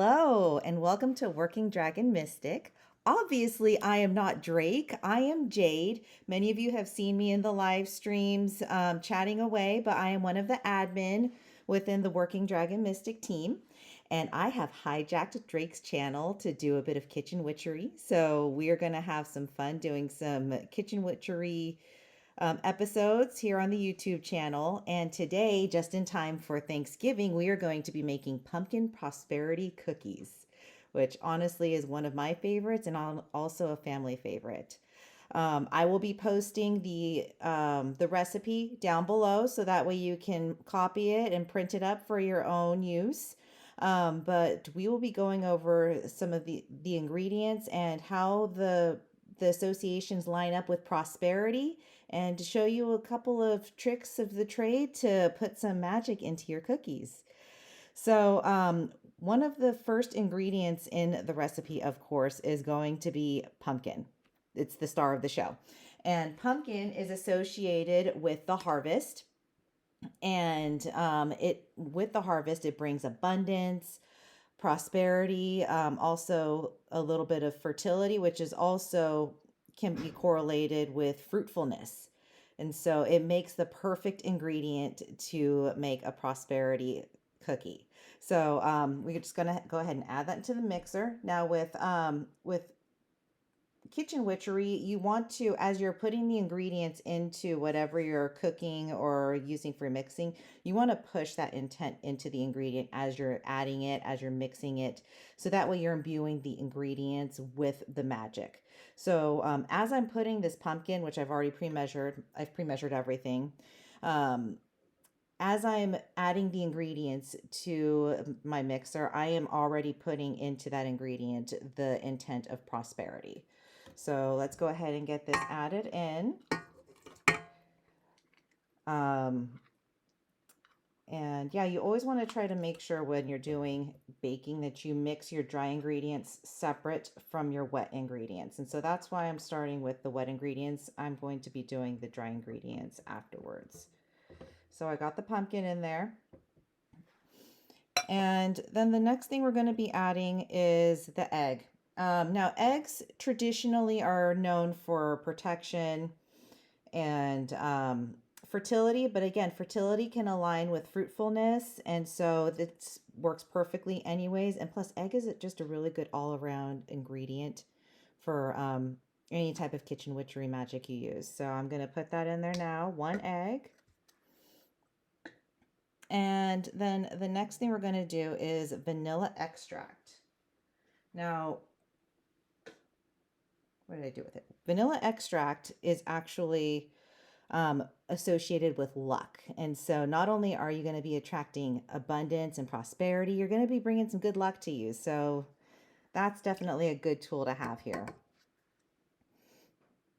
Hello, and welcome to Working Dragon Mystic. Obviously, I am not Drake. I am Jade. Many of you have seen me in the live streams chatting away, but I am one of the admin within the Working Dragon Mystic team. And I have hijacked Drake's channel to do a bit of kitchen witchery. So we are going to have some fun doing some kitchen witchery episodes here on the YouTube channel. And today, just in time for Thanksgiving, we are going to be making pumpkin prosperity cookies, which honestly is one of my favorites and also a family favorite. I will be posting the recipe down below so that way you can copy it and print it up for your own use. But we will be going over some of the ingredients and how the associations line up with prosperity, and to show you a couple of tricks of the trade to put some magic into your cookies. So, one of the first ingredients in the recipe, of course, is going to be pumpkin. It's the star of the show. And pumpkin is associated with the harvest. And it with the harvest, it brings abundance, prosperity, also a little bit of fertility, which is also can be correlated with fruitfulness. And so it makes the perfect ingredient to make a prosperity cookie. So we're just gonna go ahead and add that into the mixer. Now with kitchen witchery, you want to, as you're putting the ingredients into whatever you're cooking or using for mixing, you want to push that intent into the ingredient as you're adding it, as you're mixing it, so that way you're imbuing the ingredients with the magic. So as I'm putting this pumpkin, which I've already pre-measured, I've pre-measured everything. As I'm adding the ingredients to my mixer, I am already putting into that ingredient the intent of prosperity. So let's go ahead and get this added in. And yeah, you always want to try to make sure when you're doing baking that you mix your dry ingredients separate from your wet ingredients. And so that's why I'm starting with the wet ingredients. I'm going to be doing the dry ingredients afterwards. So I got the pumpkin in there. And then the next thing we're going to be adding is the egg. Now, eggs traditionally are known for protection and fertility, but again, fertility can align with fruitfulness, and so this works perfectly anyways. And plus, egg is just a really good all-around ingredient for any type of kitchen witchery magic you use. So I'm going to put that in there now, 1 egg. And then the next thing we're going to do is vanilla extract. Now, what did I do with it? Vanilla extract is actually associated with luck. And so not only are you going to be attracting abundance and prosperity, you're going to be bringing some good luck to you. So that's definitely a good tool to have here.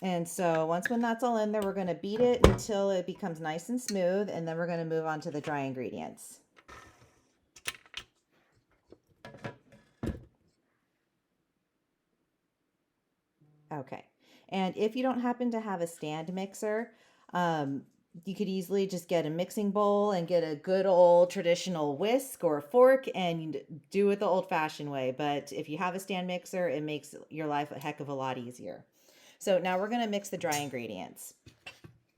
And so when that's all in there, we're going to beat it until it becomes nice and smooth. And then we're going to move on to the dry ingredients. Okay. And if you don't happen to have a stand mixer, you could easily just get a mixing bowl and get a good old traditional whisk or a fork and do it the old-fashioned way. But if you have a stand mixer, it makes your life a heck of a lot easier. So now we're going to mix the dry ingredients.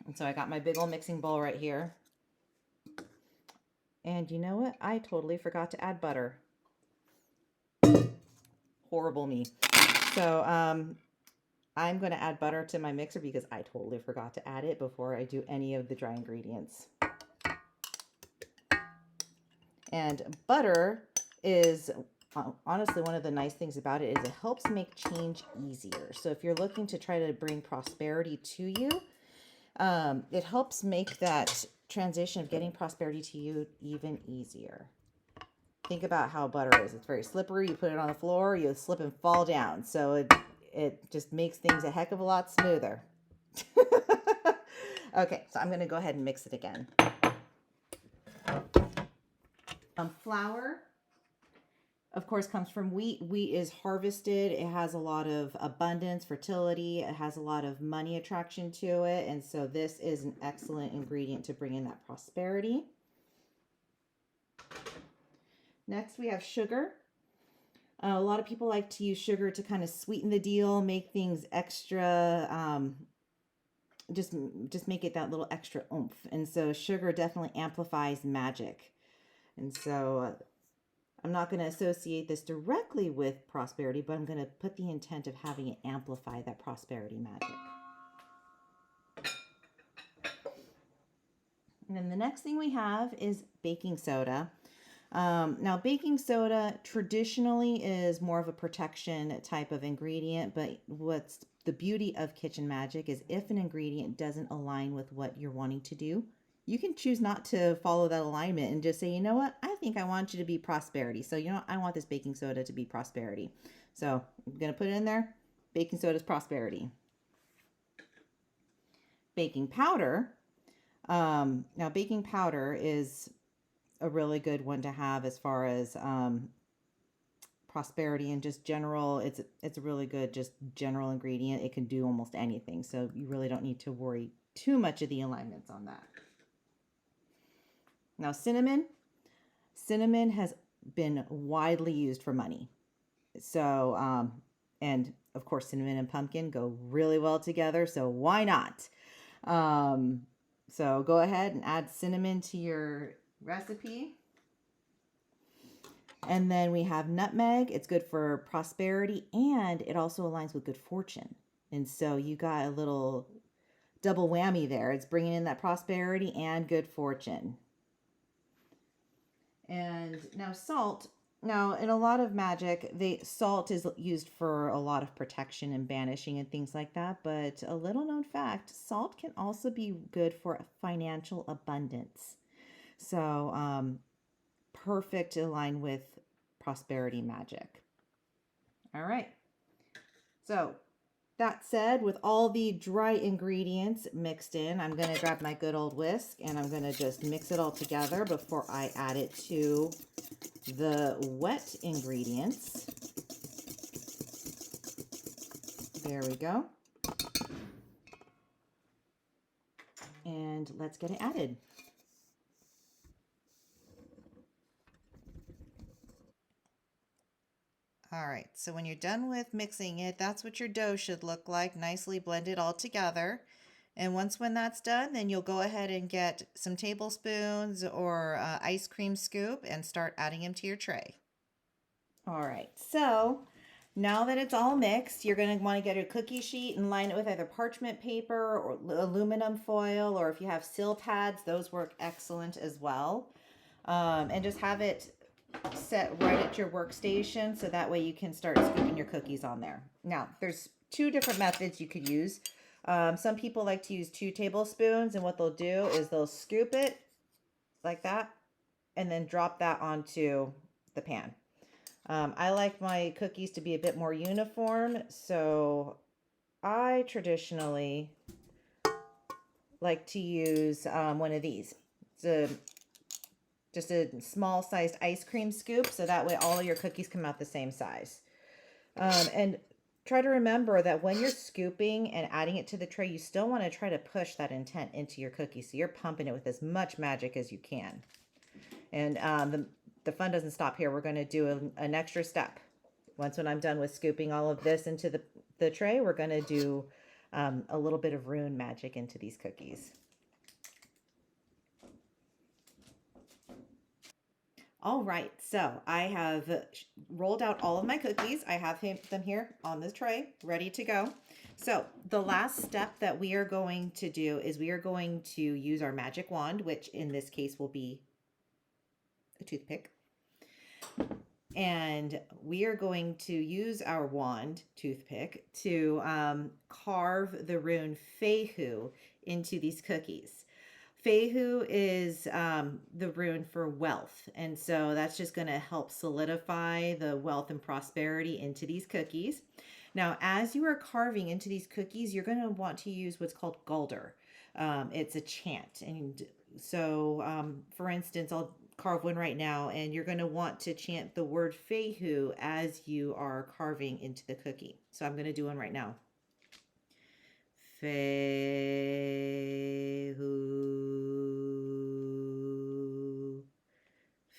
And so I got my big old mixing bowl right here. And you know what? I totally forgot to add butter. Horrible me. So I'm going to add butter to my mixer because I totally forgot to add it before I do any of the dry ingredients. And butter is honestly one of the nice things about it is it helps make change easier. So if you're looking to try to bring prosperity to you, it helps make that transition of getting prosperity to you even easier. Think about how butter is. It's very slippery. You put it on the floor, you slip and fall down. So it just makes things a heck of a lot smoother. Okay, so I'm going to go ahead and mix it again. Flour, of course, comes from wheat. Wheat is harvested. It has a lot of abundance, fertility. It has a lot of money attraction to it. And so this is an excellent ingredient to bring in that prosperity. Next, we have sugar. A lot of people like to use sugar to kind of sweeten the deal, make things extra, just make it that little extra oomph. And so sugar definitely amplifies magic. And so I'm not going to associate this directly with prosperity, but I'm going to put the intent of having it amplify that prosperity magic. And then the next thing we have is baking soda. Now, baking soda traditionally is more of a protection type of ingredient, but what's the beauty of kitchen magic is if an ingredient doesn't align with what you're wanting to do, you can choose not to follow that alignment and just say, you know what, I think I want you to be prosperity. So, you know, I want this baking soda to be prosperity. So I'm going to put it in there. Baking soda is prosperity. Baking powder. Now, baking powder is a really good one to have as far as prosperity and just general. It's a really good just general ingredient. It can do almost anything, so you really don't need to worry too much of the alignments on that. Now, cinnamon has been widely used for money. So and of course cinnamon and pumpkin go really well together, so why not? So go ahead and add cinnamon to your recipe. And then we have nutmeg. It's good for prosperity and it also aligns with good fortune. And so you got a little double whammy there. It's bringing in that prosperity and good fortune. And now salt. Now, in a lot of magic, salt is used for a lot of protection and banishing and things like that. But a little known fact, salt can also be good for financial abundance. So perfect to align with prosperity magic. All right. So that said, with all the dry ingredients mixed in, I'm going to grab my good old whisk and I'm going to just mix it all together before I add it to the wet ingredients. There we go. And let's get it added. All right, so when you're done with mixing it, that's what your dough should look like, nicely blended all together. And when that's done, then you'll go ahead and get some tablespoons or ice cream scoop and start adding them to your tray. All right, so now that it's all mixed, you're going to want to get a cookie sheet and line it with either parchment paper or aluminum foil, or if you have seal pads, those work excellent as well. And just have it set right at your workstation so that way you can start scooping your cookies on there. Now, there's two different methods you could use. Some people like to use 2 tablespoons, and what they'll do is they'll scoop it like that and then drop that onto the pan. I like my cookies to be a bit more uniform, so I traditionally like to use one of these. It's just a small sized ice cream scoop, so that way all of your cookies come out the same size. And try to remember that when you're scooping and adding it to the tray, you still want to try to push that intent into your cookie, so you're pumping it with as much magic as you can. And the fun doesn't stop here. We're going to do an extra step. When I'm done with scooping all of this into the tray, we're going to do a little bit of rune magic into these cookies. All right, so I have rolled out all of my cookies. I have them here on this tray, ready to go. So the last step that we are going to do is we are going to use our magic wand, which in this case will be a toothpick. And we are going to use our wand, toothpick, to carve the rune Fehu into these cookies. Fehu is the rune for wealth, and so that's just going to help solidify the wealth and prosperity into these cookies. Now, as you are carving into these cookies, you're going to want to use what's called Gulder. It's a chant, and so for instance, I'll carve one right now, and you're going to want to chant the word Fehu as you are carving into the cookie. So I'm going to do one right now. Fehu,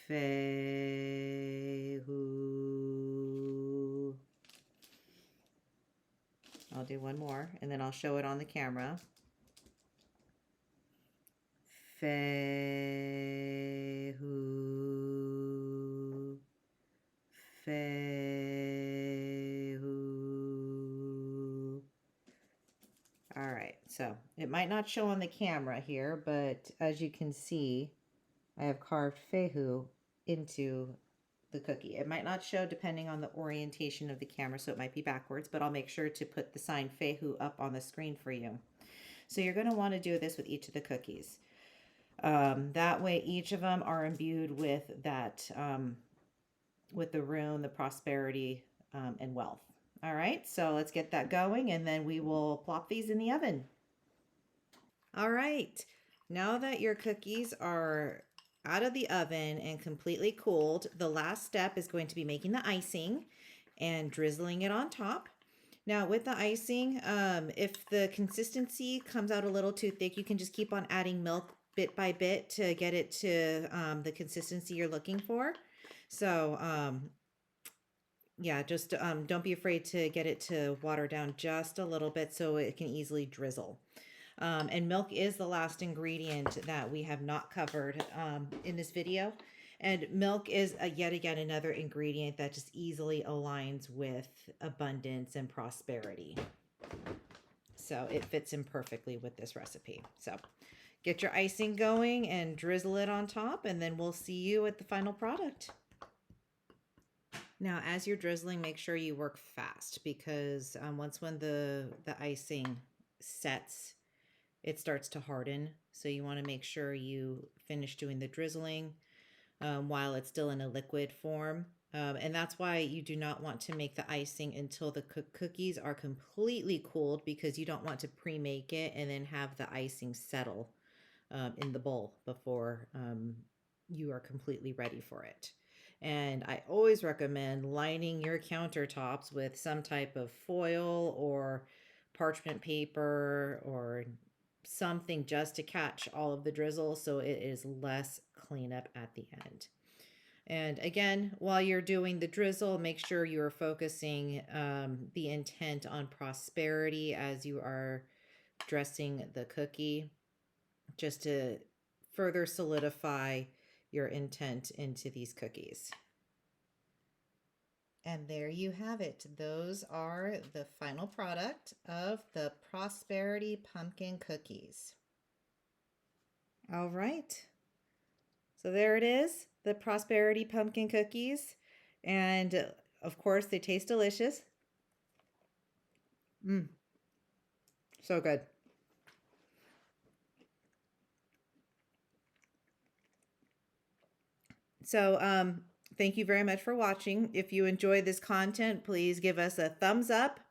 Fehu, I'll do one more, and then I'll show it on the camera. Fehu. Fehu. All right, so it might not show on the camera here, but as you can see, I have carved Fehu into the cookie. It might not show depending on the orientation of the camera, so it might be backwards, but I'll make sure to put the sign Fehu up on the screen for you. So you're going to want to do this with each of the cookies. That way each of them are imbued with that, with the rune, the prosperity, and wealth. All right, so let's get that going, and then we will plop these in the oven. All right, now that your cookies are out of the oven and completely cooled, the last step is going to be making the icing and drizzling it on top. Now with the icing, if the consistency comes out a little too thick, you can just keep on adding milk bit by bit to get it to the consistency you're looking for. So yeah, just don't be afraid to get it to water down just a little bit so it can easily drizzle. And milk is the last ingredient that we have not covered in this video. And milk is yet again another ingredient that just easily aligns with abundance and prosperity. So it fits in perfectly with this recipe. So get your icing going and drizzle it on top, and then we'll see you at the final product. Now, as you're drizzling, make sure you work fast, because when the icing sets, it starts to harden. So you want to make sure you finish doing the drizzling while it's still in a liquid form. And that's why you do not want to make the icing until the cookies are completely cooled, because you don't want to pre-make it and then have the icing settle in the bowl before you are completely ready for it. And I always recommend lining your countertops with some type of foil or parchment paper or something just to catch all of the drizzle, so it is less cleanup at the end. And again, while you're doing the drizzle, make sure you're focusing the intent on prosperity as you are dressing the cookie, just to further solidify your intent into these cookies. And there you have it. Those are the final product of the Prosperity Pumpkin Cookies. All right. So there it is, the Prosperity Pumpkin Cookies. And of course, they taste delicious. So good. So, thank you very much for watching. If you enjoyed this content, please give us a thumbs up.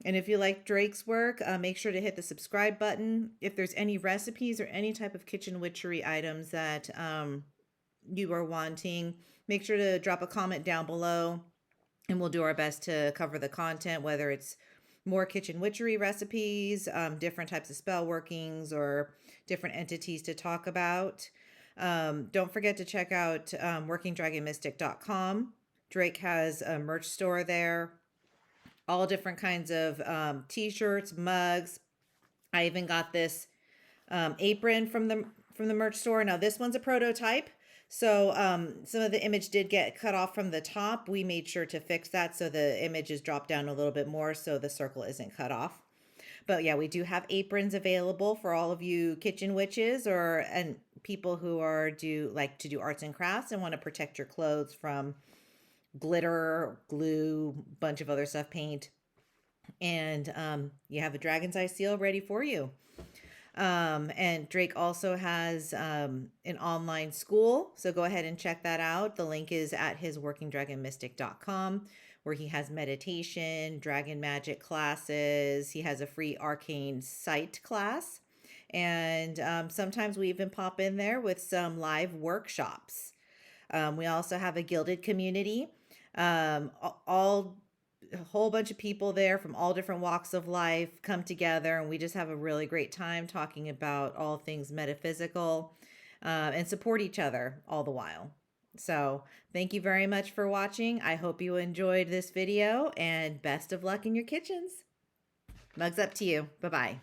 And if you like Drake's work, make sure to hit the subscribe button. If there's any recipes or any type of kitchen witchery items that you are wanting, make sure to drop a comment down below, and we'll do our best to cover the content, whether it's more kitchen witchery recipes, different types of spell workings, or different entities to talk about. Don't forget to check out workingdragonmystic.com. Drake has a merch store there, all different kinds of t-shirts, mugs. I even got this apron from the merch store. Now this one's a prototype, so some of the image did get cut off from the top. We made sure to fix that so the image is dropped down a little bit more so the circle isn't cut off. But yeah, we do have aprons available for all of you kitchen witches and people who like to do arts and crafts and want to protect your clothes from glitter, glue, bunch of other stuff, paint. And you have a dragon's eye seal ready for you. And Drake also has an online school, so go ahead and check that out. The link is at his workingdragonmystic.com, where he has meditation, dragon magic classes. He has a free arcane sight class. And sometimes we even pop in there with some live workshops. We also have a gilded community, a whole bunch of people there from all different walks of life come together, and we just have a really great time talking about all things metaphysical and support each other all the while. So thank you very much for watching. I hope you enjoyed this video, and best of luck in your kitchens. Mugs up to you. Bye-bye.